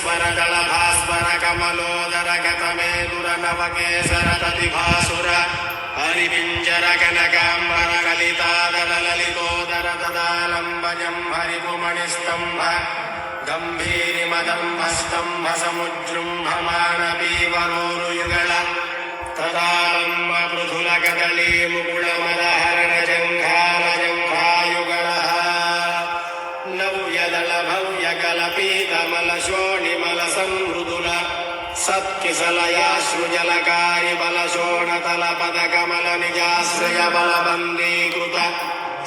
स्वर दल भास्वर कमलोदर गतमे दुर नवकेसर ततिभासुर हरिपिंजर कनकांबर कलितादर ललितोदर तदालंबजं हरिपुमणिस्तंभ गंभीरिमदंभस्तंभ समुजृंभमाणपीवरोरुयुगल तदालंब पृथुल कदली मुकुलमदहरण जंघायुगलः नव्यदल भव्यकलपीतमल शोणिमल संमृदुल सत्किसलयाश्रुजलकारि बलशोणतल पदकमल निजाश्रय बलबन्दीकृत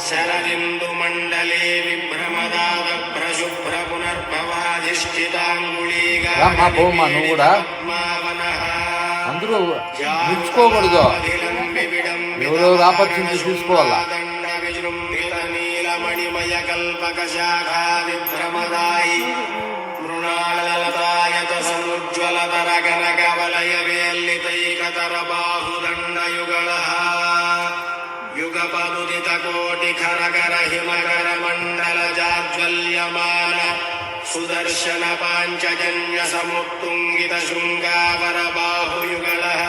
शरदिन्दुमण्डले विभ्रमदादभ्रशुभ्र पुनर्भवाधिष्ठिताङ्गुलीगावनः అందరూ నిలుచుకోకూడదు. ఎవరెవరు ఆపర్చునిటీ తీసుకోవాలా. విజృంభిత నీలమణిమయ కల్పక శాఖా విభ్రమదాయి మృణాళలతాయత సముజ్వలతర కనక వలయ వేల్లితైకతర బాహుదండయుగళః యుగపదుదిత కోటి ఖరకర హిమకర మండల జాజ్వల్యమాన సుదర్శన పాంచజన్య సముత్తుంగిత శృంగావర బాహుయుగళః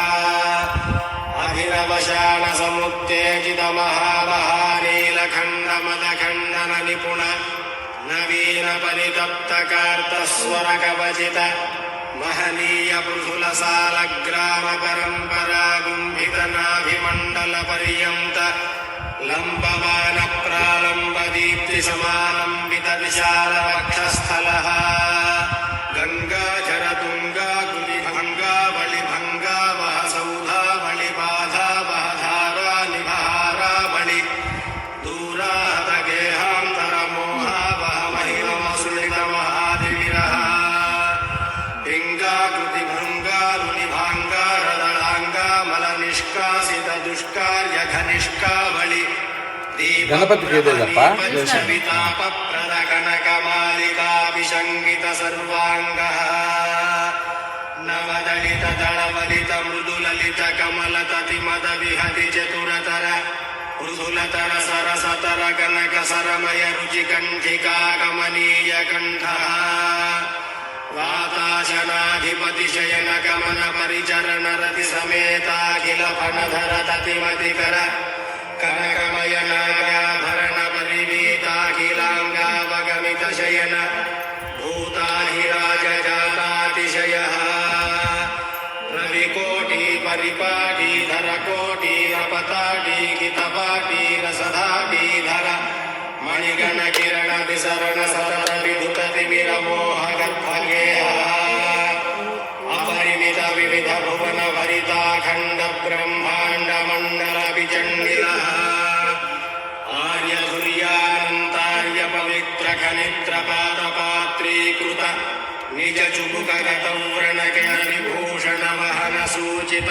అభినవశాన సముత్తేజిత మహామహానీలఖండ మదఖండన నిపుణ నవీన పరితప్త కార్తస్వర కవచిత మహనీయ పృథుల సాలగ్రామ పరంపరా గుంభిత నాభిమండల పర్యంత లంబమాన ప్రాలంబ దీప్తి సమాలంబిత విశాల వక్షస్థలః గంగాచర తుంగా గులి భంగా బలి భంగా వహ సౌధా బలి బాధా బహధారా నిభారా బలి దూరాహత గేహాంతర మోహా వహ మహిమ సులిత మహాదివిరః పింగాకృతి భృంగారుని భాంగారదళాంగా మల నిష్కాసిత దుష్కార్య ఘనిష్కావళి గణపతికి ఏదేదప్ప వితాపప్రద కనకమాలికాభిషంగిత సర్వాంగః నవదళిత దళవలిత మృదులలిత కమలతతి మద విహతి చతురతర మృదులతర సరసతర కనక సరమయ రుచి కంఠికా కమనీయ కంఠః వాతాశనాధిపతి శయన గమన పరిచరణ రతి సమేతాఖిల ఫణధర తతిమతికర కనకమయ నాగాభరణ పరివీతాఖిలాంగావగమిత శయన భూతాహిరాజ జాతాతిశయః రవికోటి పరిపాటీధర కోటీరపతాటీకితపాటీరసధాటీధర మణిగణ కిరణ విసరణ సతత విధుత తిమిర మోహగర్భగేహః అపరిమిత వివిధ భువన భరితాఖండ బ్రహ్మాండ మండల విచండిలః ఆర్యధుర్యానంతార్య పవిత్ర ఖనిత్ర పాదపాత్రీకృత నిజ చుబుకగత వ్రణకిణ విభూషణ వహన సూచిత